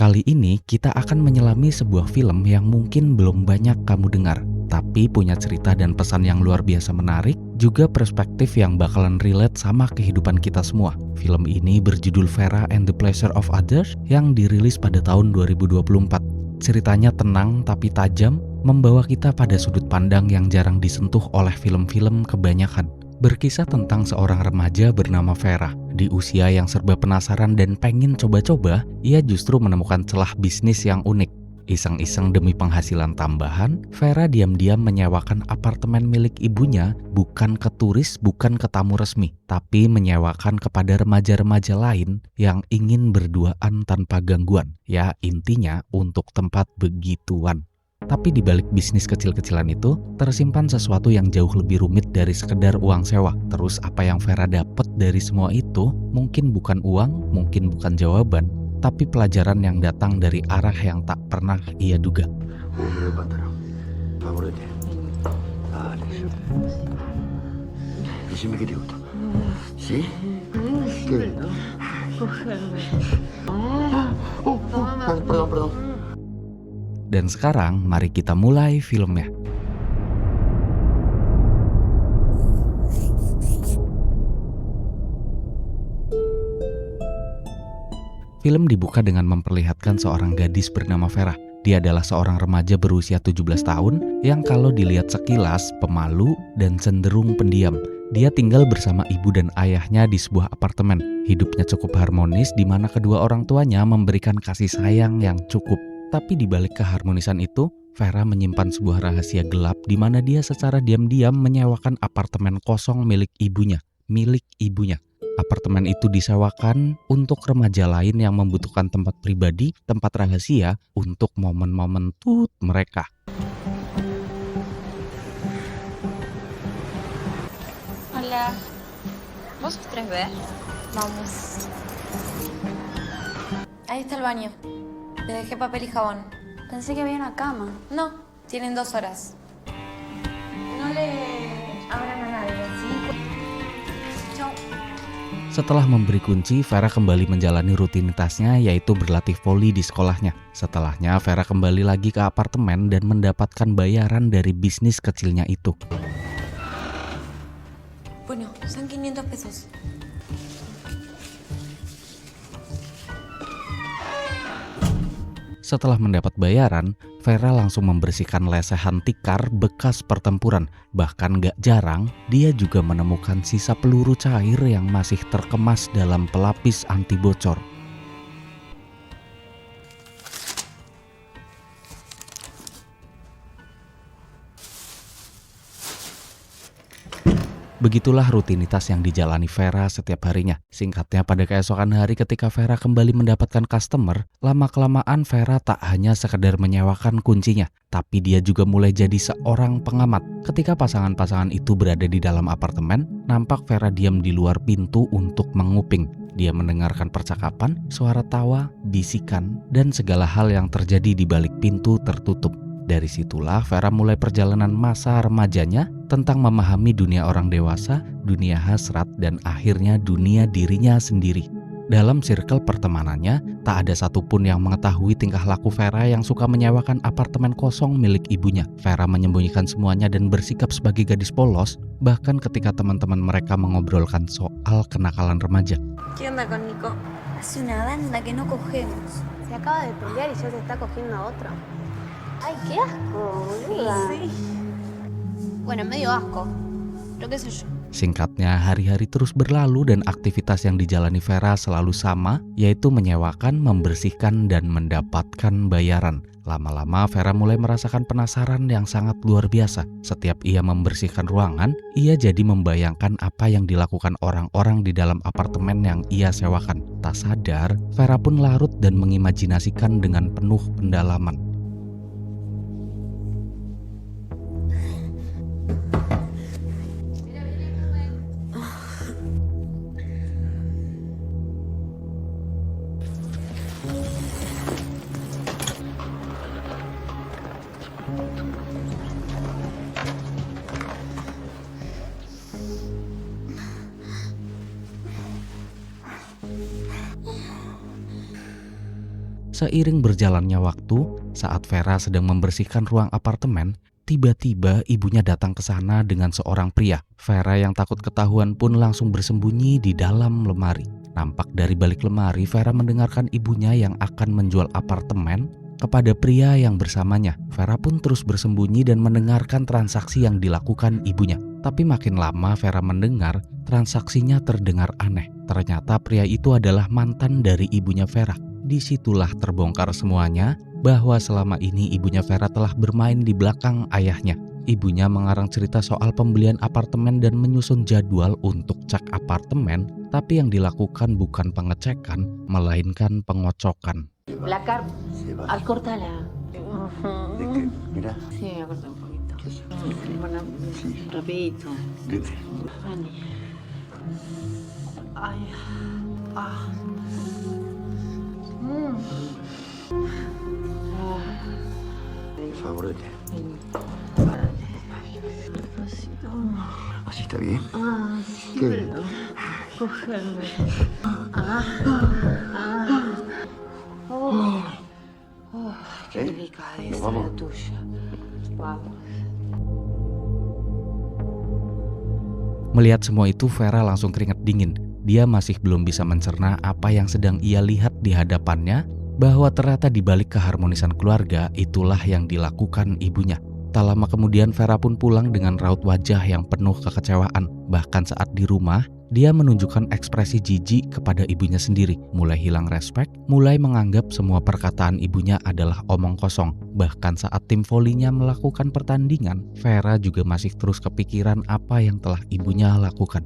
Kali ini kita akan menyelami sebuah film yang mungkin belum banyak kamu dengar, tapi punya cerita dan pesan yang luar biasa menarik, juga perspektif yang bakalan relate sama kehidupan kita semua. Film ini berjudul Vera and the Pleasure of Others yang dirilis pada tahun 2024. Ceritanya tenang tapi tajam, membawa kita pada sudut pandang yang jarang disentuh oleh film-film kebanyakan. Berkisah tentang seorang remaja bernama Vera. Di usia yang serba penasaran dan pengen coba-coba, ia justru menemukan celah bisnis yang unik. Iseng-iseng demi penghasilan tambahan, Vera diam-diam menyewakan apartemen milik ibunya bukan ke turis, bukan ke tamu resmi, tapi menyewakan kepada remaja-remaja lain yang ingin berduaan tanpa gangguan. Ya, intinya untuk tempat begituan. Tapi di balik bisnis kecil-kecilan itu, tersimpan sesuatu yang jauh lebih rumit dari sekedar uang sewa. Terus apa yang Vera dapat dari semua itu, mungkin bukan uang, mungkin bukan jawaban, tapi pelajaran yang datang dari arah yang tak pernah ia duga. Dan sekarang, mari kita mulai filmnya. Film dibuka dengan memperlihatkan seorang gadis bernama Vera. Dia adalah seorang remaja berusia 17 tahun yang kalau dilihat sekilas pemalu dan cenderung pendiam. Dia tinggal bersama ibu dan ayahnya di sebuah apartemen. Hidupnya cukup harmonis di mana kedua orang tuanya memberikan kasih sayang yang cukup. Tapi di balik keharmonisan itu, Vera menyimpan sebuah rahasia gelap di mana dia secara diam-diam menyewakan apartemen kosong milik ibunya. Apartemen itu disewakan untuk remaja lain yang membutuhkan tempat pribadi, tempat rahasia untuk momen-momen tut mereka. Hola, ¿vos sos 3B? Vamos. Ahí está el baño. Le dejé papel y jabón. Pensé que había una cama. No, tienen 2 horas. No le abran a nadie, ¿sí? Chau. Setelah memberi kunci, Vera kembali menjalani rutinitasnya yaitu berlatih voli di sekolahnya. Setelahnya, Vera kembali lagi ke apartemen dan mendapatkan bayaran dari bisnis kecilnya itu. Bueno, son 500 pesos. Setelah mendapat bayaran, Vera langsung membersihkan lesehan tikar bekas pertempuran. Bahkan gak jarang, dia juga menemukan sisa peluru cair yang masih terkemas dalam pelapis anti bocor. Begitulah rutinitas yang dijalani Vera setiap harinya. Singkatnya, pada keesokan hari ketika Vera kembali mendapatkan customer, lama-kelamaan Vera tak hanya sekedar menyewakan kuncinya, tapi dia juga mulai jadi seorang pengamat. Ketika pasangan-pasangan itu berada di dalam apartemen, nampak Vera diam di luar pintu untuk menguping. Dia mendengarkan percakapan, suara tawa, bisikan, dan segala hal yang terjadi di balik pintu tertutup. Dari situlah Vera mulai perjalanan masa remajanya tentang memahami dunia orang dewasa, dunia hasrat, dan akhirnya dunia dirinya sendiri. Dalam circle pertemanannya, tak ada satupun yang mengetahui tingkah laku Vera yang suka menyewakan apartemen kosong milik ibunya. Vera menyembunyikan semuanya dan bersikap sebagai gadis polos, bahkan ketika teman-teman mereka mengobrolkan soal kenakalan remaja. ¿Qué onda con Nico? Hace una banda que no cogemos. Se acaba de pelear y ya se está cogiendo a otro. Ay, qué asco, boluda. Sí. Bueno, medio asco. Pero qué sé yo. Singkatnya, hari-hari terus berlalu dan aktivitas yang dijalani Vera selalu sama, yaitu menyewakan, membersihkan, dan mendapatkan bayaran. Lama-lama Vera mulai merasakan penasaran yang sangat luar biasa. Setiap ia membersihkan ruangan, ia jadi membayangkan apa yang dilakukan orang-orang di dalam apartemen yang ia sewakan. Tak sadar, Vera pun larut dan mengimajinasikan dengan penuh pendalaman. Seiring berjalannya waktu, saat Vera sedang membersihkan ruang apartemen, tiba-tiba ibunya datang ke sana dengan seorang pria. Vera yang takut ketahuan pun langsung bersembunyi di dalam lemari. Nampak dari balik lemari, Vera mendengarkan ibunya yang akan menjual apartemen kepada pria yang bersamanya. Vera pun terus bersembunyi dan mendengarkan transaksi yang dilakukan ibunya. Tapi makin lama Vera mendengar, transaksinya terdengar aneh. Ternyata pria itu adalah mantan dari ibunya Vera. Disitulah terbongkar semuanya bahwa selama ini ibunya Vera telah bermain di belakang ayahnya. Ibunya mengarang cerita soal pembelian apartemen dan menyusun jadwal untuk cek apartemen, tapi yang dilakukan bukan pengecekan, melainkan pengocokan. La carne. Cortala. Mira. Sí, acorta un poquito. Bueno, rapidito. Vení. Ay. Ah. Favorete. Vení. Despacito. ¿Así está bien? Ah, sí, Qué pero... Cógeme. Qué ¿Eh? delicadeza Vamos. la tuya. Vamos. Melihat semua itu, Vera langsung keringat dingin. Dia masih belum bisa mencerna apa yang sedang ia lihat di hadapannya, bahwa ternyata di balik keharmonisan keluarga, itulah yang dilakukan ibunya. Tak lama kemudian Vera pun pulang dengan raut wajah yang penuh kekecewaan. Bahkan saat di rumah, dia menunjukkan ekspresi jijik kepada ibunya sendiri. Mulai hilang respek, mulai menganggap semua perkataan ibunya adalah omong kosong. Bahkan saat tim volinya melakukan pertandingan, Vera juga masih terus kepikiran apa yang telah ibunya lakukan.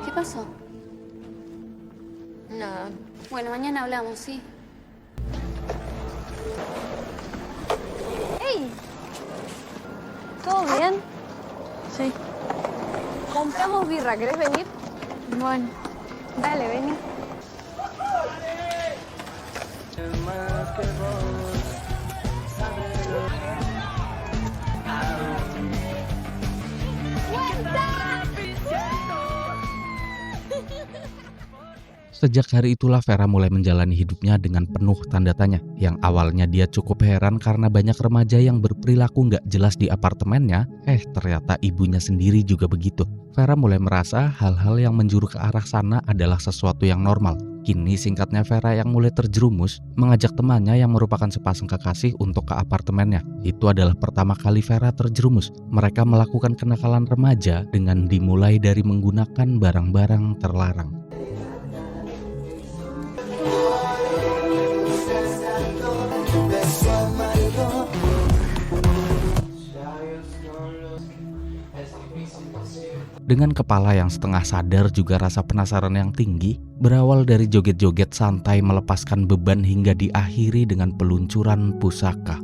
¿Qué pasó? Nada. Bueno, mañana hablamos, sí. ¡Ey! ¿Todo bien? Sí. Compramos birra, ¿querés venir? Bueno. Dale, vení. Sejak hari itulah Vera mulai menjalani hidupnya dengan penuh tanda tanya. Yang awalnya dia cukup heran karena banyak remaja yang berperilaku nggak jelas di apartemennya, ternyata ibunya sendiri juga begitu. Vera mulai merasa hal-hal yang menjuru ke arah sana adalah sesuatu yang normal. Kini singkatnya Vera yang mulai terjerumus mengajak temannya yang merupakan sepasang kekasih untuk ke apartemennya. Itu adalah pertama kali Vera terjerumus. Mereka melakukan kenakalan remaja dengan dimulai dari menggunakan barang-barang terlarang. Dengan kepala yang setengah sadar juga rasa penasaran yang tinggi, berawal dari joget-joget santai melepaskan beban hingga diakhiri dengan peluncuran pusaka.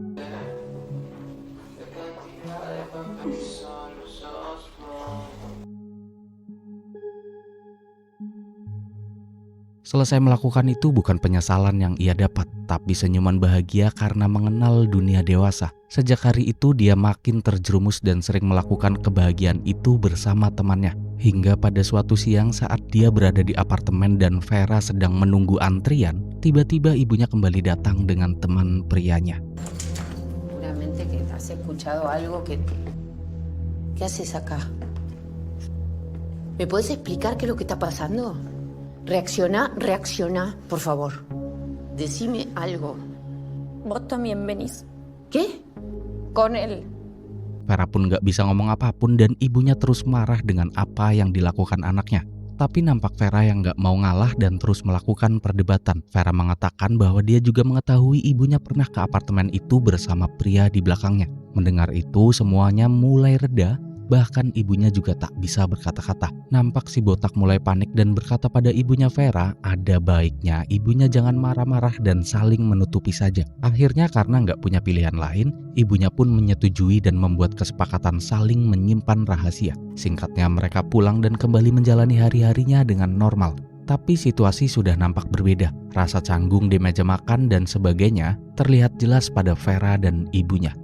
Selesai melakukan itu bukan penyesalan yang ia dapat, tapi senyuman bahagia karena mengenal dunia dewasa. Sejak hari itu dia makin terjerumus dan sering melakukan kebahagiaan itu bersama temannya. Hingga pada suatu siang saat dia berada di apartemen dan Vera sedang menunggu antrian, tiba-tiba ibunya kembali datang dengan teman prianya. Seguramente que has escuchado algo que... ¿Qué haces acá? ¿Me puedes explicar qué es lo que está pasando? Reacciona, por favor. Decime algo. Vos también venís. ¿Qué? Con él. Vera pun gak bisa ngomong apapun dan ibunya terus marah dengan apa yang dilakukan anaknya. Tapi nampak Vera yang gak mau ngalah dan terus melakukan perdebatan. Vera mengatakan bahwa dia juga mengetahui ibunya pernah ke apartemen itu bersama pria di belakangnya. Mendengar itu semuanya mulai reda. Bahkan ibunya juga tak bisa berkata-kata. Nampak si botak mulai panik dan berkata pada ibunya Vera, ada baiknya ibunya jangan marah-marah dan saling menutupi saja. Akhirnya karena nggak punya pilihan lain, ibunya pun menyetujui dan membuat kesepakatan saling menyimpan rahasia. Singkatnya mereka pulang dan kembali menjalani hari-harinya dengan normal. Tapi situasi sudah nampak berbeda. Rasa canggung di meja makan dan sebagainya terlihat jelas pada Vera dan ibunya.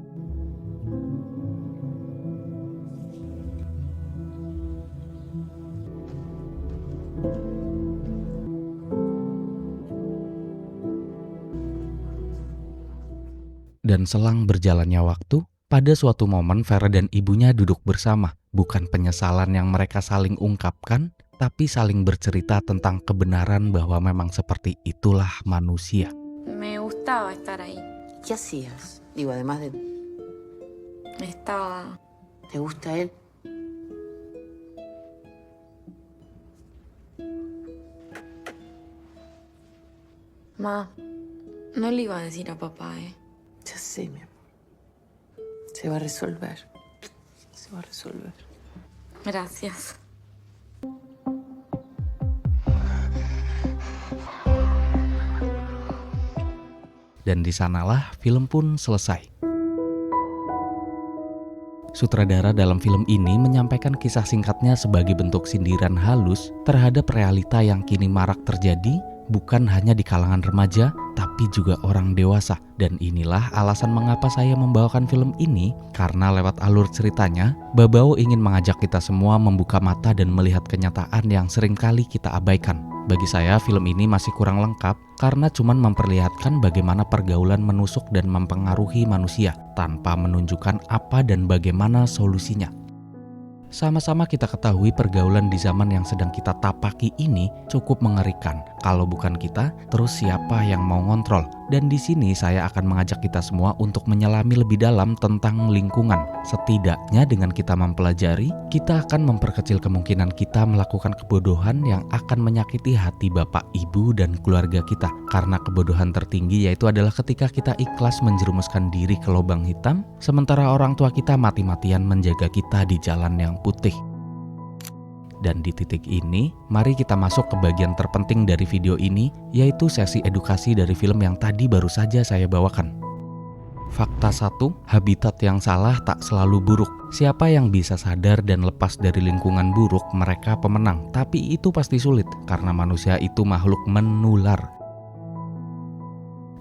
Dan selang berjalannya waktu, pada suatu momen Vera dan ibunya duduk bersama. Bukan penyesalan yang mereka saling ungkapkan, tapi saling bercerita tentang kebenaran bahwa memang seperti itulah manusia. Me gustaba estar ahí. ¿Qué hacías? Digo, además de... Estaba... ¿Te gusta él? Ma, no le iba a decir a papá, Ya sé, mi amor. Se va a resolver. Se va a resolver. Gracias. Dan di sanalah film pun selesai. Sutradara dalam film ini menyampaikan kisah singkatnya sebagai bentuk sindiran halus terhadap realita yang kini marak terjadi bukan hanya di kalangan remaja, tapi juga orang dewasa. Dan inilah alasan mengapa saya membawakan film ini, karena lewat alur ceritanya, Babao ingin mengajak kita semua membuka mata dan melihat kenyataan yang seringkali kita abaikan. Bagi saya, film ini masih kurang lengkap karena cuman memperlihatkan bagaimana pergaulan menusuk dan mempengaruhi manusia, tanpa menunjukkan apa dan bagaimana solusinya. Sama-sama kita ketahui pergaulan di zaman yang sedang kita tapaki ini cukup mengerikan. Kalau bukan kita, terus siapa yang mau ngontrol? Dan di sini saya akan mengajak kita semua untuk menyelami lebih dalam tentang lingkungan. Setidaknya dengan kita mempelajari, kita akan memperkecil kemungkinan kita melakukan kebodohan yang akan menyakiti hati bapak, ibu, dan keluarga kita. Karena kebodohan tertinggi yaitu adalah ketika kita ikhlas menjerumuskan diri ke lubang hitam, sementara orang tua kita mati-matian menjaga kita di jalan yang putih. Dan di titik ini, mari kita masuk ke bagian terpenting dari video ini, yaitu sesi edukasi dari film yang tadi baru saja saya bawakan. Fakta 1, habitat yang salah tak selalu buruk. Siapa yang bisa sadar dan lepas dari lingkungan buruk, mereka pemenang. Tapi itu pasti sulit, karena manusia itu makhluk menular.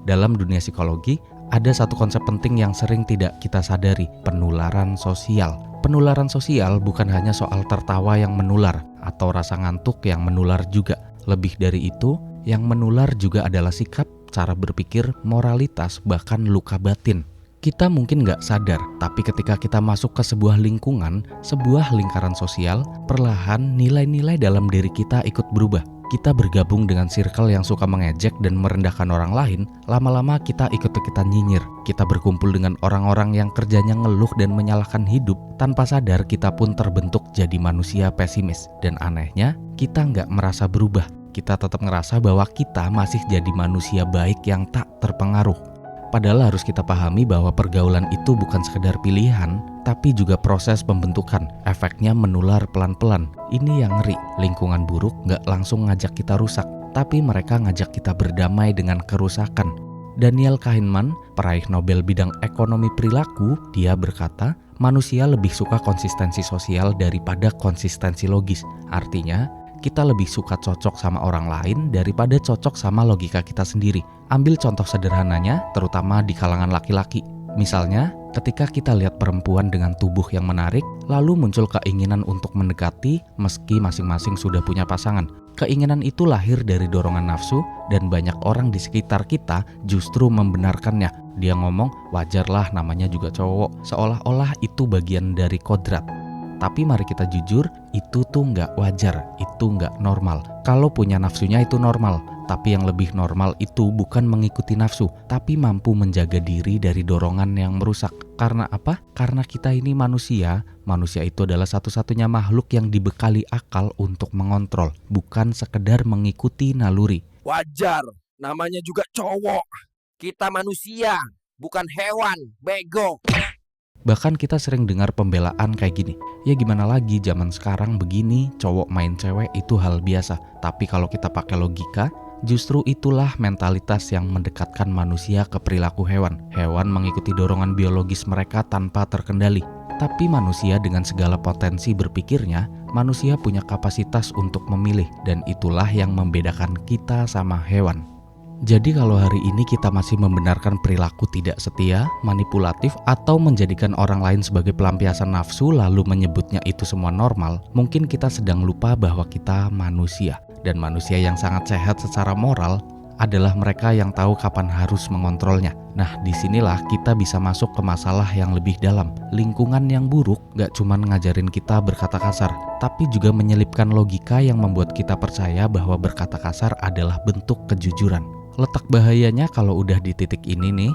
Dalam dunia psikologi, ada satu konsep penting yang sering tidak kita sadari, penularan sosial. Penularan sosial bukan hanya soal tertawa yang menular atau rasa ngantuk yang menular juga. Lebih dari itu, yang menular juga adalah sikap, cara berpikir, moralitas, bahkan luka batin. Kita mungkin nggak sadar, tapi ketika kita masuk ke sebuah lingkungan, sebuah lingkaran sosial, perlahan nilai-nilai dalam diri kita ikut berubah. Kita bergabung dengan circle yang suka mengejek dan merendahkan orang lain, lama-lama kita ikut-ikutan nyinyir. Kita berkumpul dengan orang-orang yang kerjanya ngeluh dan menyalahkan hidup, tanpa sadar kita pun terbentuk jadi manusia pesimis. Dan anehnya, kita nggak merasa berubah. Kita tetap ngerasa bahwa kita masih jadi manusia baik yang tak terpengaruh. Padahal harus kita pahami bahwa pergaulan itu bukan sekedar pilihan, tapi juga proses pembentukan. Efeknya menular pelan-pelan. Ini yang ngeri. Lingkungan buruk nggak langsung ngajak kita rusak, tapi mereka ngajak kita berdamai dengan kerusakan. Daniel Kahneman, peraih Nobel bidang ekonomi perilaku, dia berkata, manusia lebih suka konsistensi sosial daripada konsistensi logis. Artinya, kita lebih suka cocok sama orang lain daripada cocok sama logika kita sendiri. Ambil contoh sederhananya, terutama di kalangan laki-laki. Misalnya, ketika kita lihat perempuan dengan tubuh yang menarik, lalu muncul keinginan untuk mendekati meski masing-masing sudah punya pasangan. Keinginan itu lahir dari dorongan nafsu dan banyak orang di sekitar kita justru membenarkannya. Dia ngomong, wajarlah namanya juga cowok, seolah-olah itu bagian dari kodrat. Tapi mari kita jujur, itu tuh nggak wajar, itu nggak normal. Kalau punya nafsunya itu normal, tapi yang lebih normal itu bukan mengikuti nafsu, tapi mampu menjaga diri dari dorongan yang merusak. Karena apa? Karena kita ini manusia. Manusia itu adalah satu-satunya makhluk yang dibekali akal untuk mengontrol, bukan sekedar mengikuti naluri. Wajar, namanya juga cowok. Kita manusia, bukan hewan, bego. Bahkan kita sering dengar pembelaan kayak gini, ya gimana lagi zaman sekarang begini, cowok main cewek itu hal biasa. Tapi kalau kita pakai logika, justru itulah mentalitas yang mendekatkan manusia ke perilaku hewan. Hewan mengikuti dorongan biologis mereka tanpa terkendali. Tapi manusia dengan segala potensi berpikirnya, manusia punya kapasitas untuk memilih. Dan itulah yang membedakan kita sama hewan. Jadi kalau hari ini kita masih membenarkan perilaku tidak setia, manipulatif, atau menjadikan orang lain sebagai pelampiasan nafsu lalu menyebutnya itu semua normal, mungkin kita sedang lupa bahwa kita manusia. Dan manusia yang sangat sehat secara moral adalah mereka yang tahu kapan harus mengontrolnya. Nah, disinilah kita bisa masuk ke masalah yang lebih dalam. Lingkungan yang buruk gak cuma ngajarin kita berkata kasar, tapi juga menyelipkan logika yang membuat kita percaya bahwa berkata kasar adalah bentuk kejujuran. Letak bahayanya kalau udah di titik ini nih,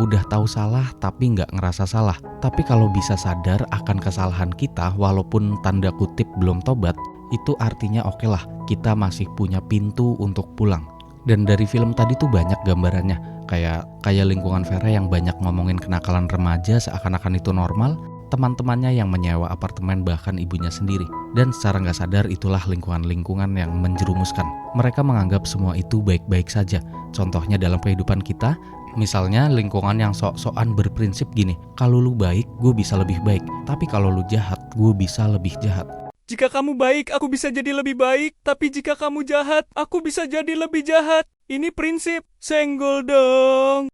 udah tahu salah tapi nggak ngerasa salah. Tapi kalau bisa sadar akan kesalahan kita walaupun tanda kutip belum tobat, itu artinya oke lah, kita masih punya pintu untuk pulang. Dan dari film tadi tuh banyak gambarannya, kayak lingkungan Vera yang banyak ngomongin kenakalan remaja seakan-akan itu normal, teman-temannya yang menyewa apartemen bahkan ibunya sendiri. Dan secara nggak sadar itulah lingkungan-lingkungan yang menjerumuskan. Mereka menganggap semua itu baik-baik saja. Contohnya dalam kehidupan kita, misalnya lingkungan yang sok-sokan berprinsip gini, kalau lu baik, gue bisa lebih baik. Tapi kalau lu jahat, gue bisa lebih jahat. Jika kamu baik, aku bisa jadi lebih baik. Tapi jika kamu jahat, aku bisa jadi lebih jahat. Ini prinsip. Senggol dong.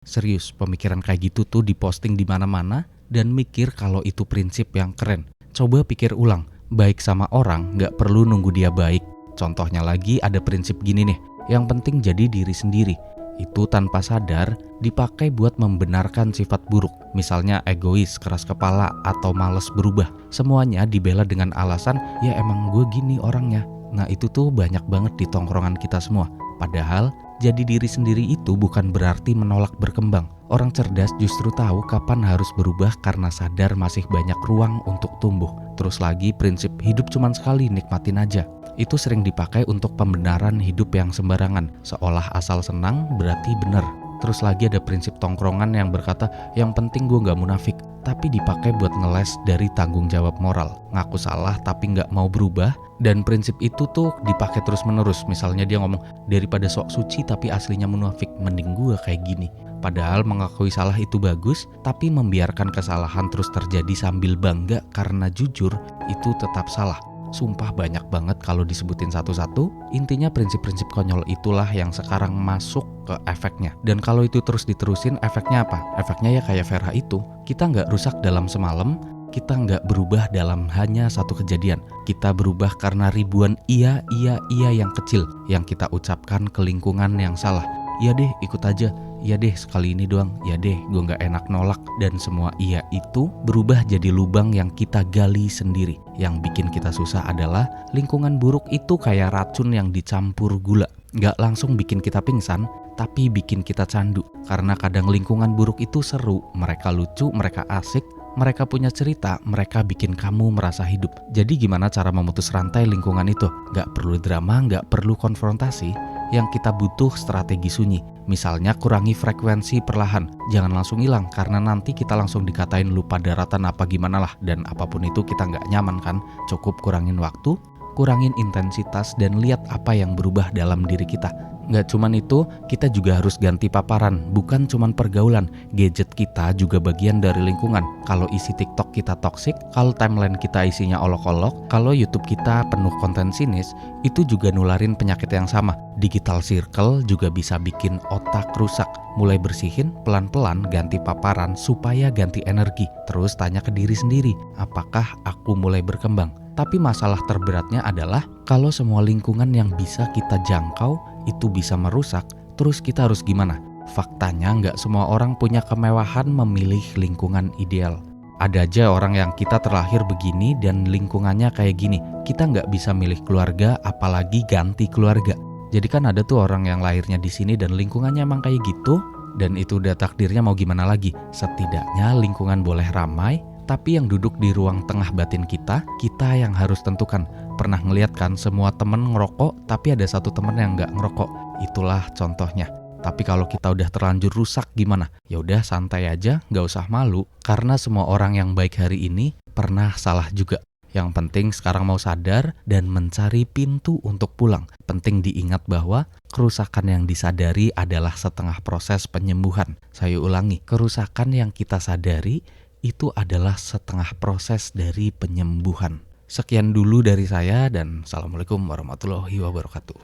Serius, pemikiran kayak gitu tuh diposting di mana-mana dan mikir kalau itu prinsip yang keren. Coba pikir ulang, baik sama orang gak perlu nunggu dia baik. Contohnya lagi ada prinsip gini nih, yang penting jadi diri sendiri. Itu tanpa sadar dipakai buat membenarkan sifat buruk. Misalnya egois, keras kepala, atau malas berubah. Semuanya dibela dengan alasan, ya emang gue gini orangnya. Nah itu tuh banyak banget di tongkrongan kita semua. Padahal jadi diri sendiri itu bukan berarti menolak berkembang. Orang cerdas justru tahu kapan harus berubah karena sadar masih banyak ruang untuk tumbuh. Terus lagi prinsip hidup cuman sekali, nikmatin aja. Itu sering dipakai untuk pembenaran hidup yang sembarangan, seolah asal senang berarti benar. Terus lagi ada prinsip tongkrongan yang berkata, yang penting gue gak munafik, tapi dipakai buat ngeles dari tanggung jawab moral. Ngaku salah tapi gak mau berubah, dan prinsip itu tuh dipakai terus menerus. Misalnya dia ngomong, daripada sok suci tapi aslinya munafik, mending gue kayak gini. Padahal mengakui salah itu bagus, tapi membiarkan kesalahan terus terjadi sambil bangga karena jujur, itu tetap salah. Sumpah banyak banget kalau disebutin satu-satu. Intinya prinsip-prinsip konyol itulah yang sekarang masuk ke efeknya. Dan kalau itu terus diterusin, efeknya apa? Efeknya ya kayak Vera itu. Kita nggak rusak dalam semalam, kita nggak berubah dalam hanya satu kejadian. Kita berubah karena ribuan iya yang kecil yang kita ucapkan ke lingkungan yang salah. Iya deh, ikut aja. Iya deh, sekali ini doang. Iya deh, gue gak enak nolak. Dan semua iya itu berubah jadi lubang yang kita gali sendiri. Yang bikin kita susah adalah lingkungan buruk itu kayak racun yang dicampur gula. Gak langsung bikin kita pingsan, tapi bikin kita candu. Karena kadang lingkungan buruk itu seru, mereka lucu, mereka asik, mereka punya cerita, mereka bikin kamu merasa hidup. Jadi gimana cara memutus rantai lingkungan itu? Gak perlu drama, gak perlu konfrontasi. Yang kita butuh strategi sunyi. Misalnya kurangi frekuensi perlahan. Jangan langsung hilang, karena nanti kita langsung dikatain lupa daratan apa gimana lah. Dan apapun itu kita gak nyaman kan. Cukup kurangin waktu, kurangin intensitas, dan lihat apa yang berubah dalam diri kita. Gak cuman itu, kita juga harus ganti paparan, bukan cuman pergaulan. Gadget kita juga bagian dari lingkungan. Kalau isi TikTok kita toksik, kalau timeline kita isinya olok-olok, kalau YouTube kita penuh konten sinis, itu juga nularin penyakit yang sama. Digital circle juga bisa bikin otak rusak. Mulai bersihin, pelan-pelan ganti paparan supaya ganti energi. Terus tanya ke diri sendiri, apakah aku mulai berkembang? Tapi masalah terberatnya adalah kalau semua lingkungan yang bisa kita jangkau itu bisa merusak, terus kita harus gimana? Faktanya nggak semua orang punya kemewahan memilih lingkungan ideal. Ada aja orang yang kita terlahir begini dan lingkungannya kayak gini. Kita nggak bisa milih keluarga, apalagi ganti keluarga. Jadi kan ada tuh orang yang lahirnya di sini dan lingkungannya emang kayak gitu, dan itu udah takdirnya mau gimana lagi. Setidaknya lingkungan boleh ramai, tapi yang duduk di ruang tengah batin kita yang harus tentukan. Pernah ngeliat kan semua temen ngerokok, tapi ada satu temen yang nggak ngerokok. Itulah contohnya. Tapi kalau kita udah terlanjur rusak gimana? Ya udah santai aja, nggak usah malu. Karena semua orang yang baik hari ini pernah salah juga. Yang penting sekarang mau sadar dan mencari pintu untuk pulang. Penting diingat bahwa kerusakan yang disadari adalah setengah proses penyembuhan. Saya ulangi, kerusakan yang kita sadari itu adalah setengah proses dari penyembuhan. Sekian dulu dari saya dan Assalamualaikum warahmatullahi wabarakatuh.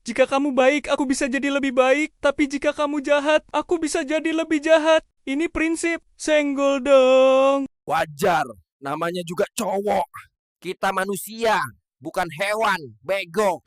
Jika kamu baik, aku bisa jadi lebih baik. Tapi jika kamu jahat, aku bisa jadi lebih jahat. Ini prinsip. Senggol dong. Wajar, namanya juga cowok. Kita manusia, bukan hewan, bego.